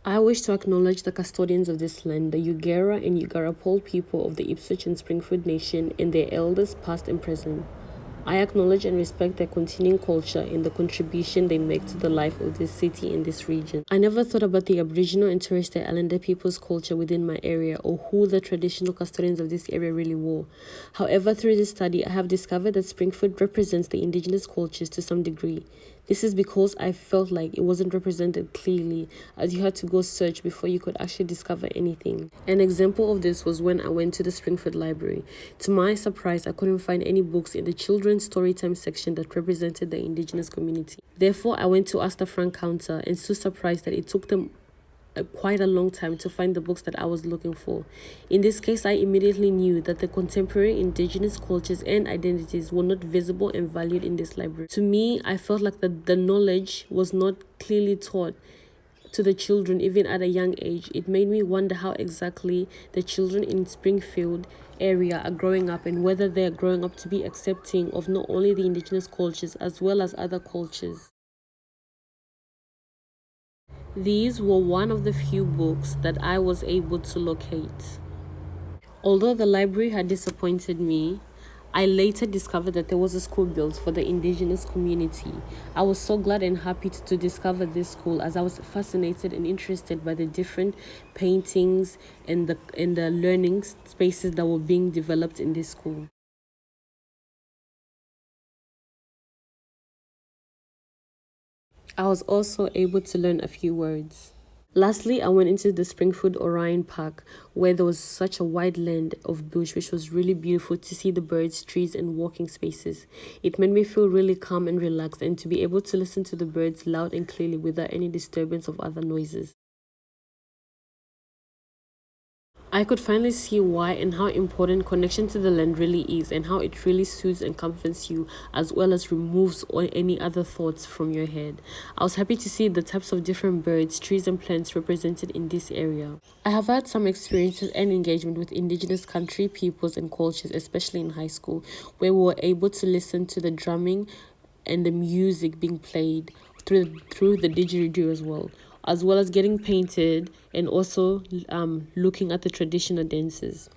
I wish to acknowledge the custodians of this land, the Yuggera and Ugarapul people of the Ipswich and Springfield Nation, and their elders past and present. I acknowledge and respect their continuing culture and the contribution they make to the life of this city and this region. I never thought about the Aboriginal and Torres Strait Islander people's culture within my area or who the traditional custodians of this area really were. However, through this study, I have discovered that Springfield represents the indigenous cultures to some degree. This is because I felt like it wasn't represented clearly, as you had to go search before you could actually discover anything. An example of this was when I went to the Springfield Library. To my surprise, I couldn't find any books in the children's storytime section that represented the indigenous community. Therefore, I went to ask the front counter and so surprised that it took them quite a long time to find the books that I was looking for. In this case, I immediately knew that the contemporary indigenous cultures and identities were not visible and valued in this library. To me, I felt like the knowledge was not clearly taught to the children even at a young age. It made me wonder how exactly the children in Springfield area are growing up and whether they are growing up to be accepting of not only the indigenous cultures as well as other cultures. These were one of the few books that I was able to locate. Although the library had disappointed me, I later discovered that there was a school built for the indigenous community. I was so glad and happy to discover this school, as I was fascinated and interested by the different paintings and the learning spaces that were being developed in this school. I was also able to learn a few words. Lastly, I went into the Springfield Orion Park, where there was such a wide land of bush, which was really beautiful to see the birds, trees, and walking spaces. It made me feel really calm and relaxed, and to be able to listen to the birds loud and clearly without any disturbance of other noises. I could finally see why and how important connection to the land really is, and how it really soothes and comforts you, as well as removes any other thoughts from your head. I was happy to see the types of different birds, trees, and plants represented in this area. I have had some experiences and engagement with indigenous country, peoples, and cultures, especially in high school, where we were able to listen to the drumming and the music being played through the didgeridoo as well as getting painted and also looking at the traditional dances.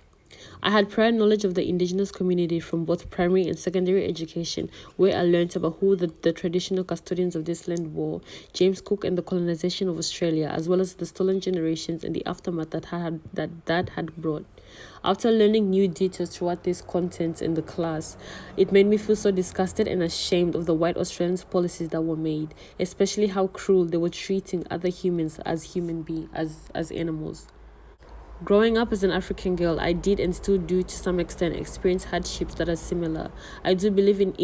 I had prior knowledge of the indigenous community from both primary and secondary education, where I learned about who the traditional custodians of this land were, James Cook and the colonization of Australia, as well as the stolen generations and the aftermath that had brought. After learning new details throughout this content in the class, it made me feel so disgusted and ashamed of the white Australians' policies that were made, especially how cruel they were treating other humans as human beings, as animals. Growing up as an African girl, I did and still do to some extent experience hardships that are similar. I do believe in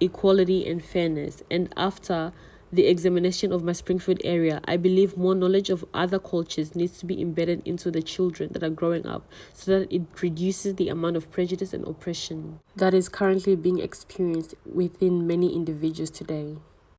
equality and fairness, and after the examination of my Springfield area, I believe more knowledge of other cultures needs to be embedded into the children that are growing up so that it reduces the amount of prejudice and oppression that is currently being experienced within many individuals today.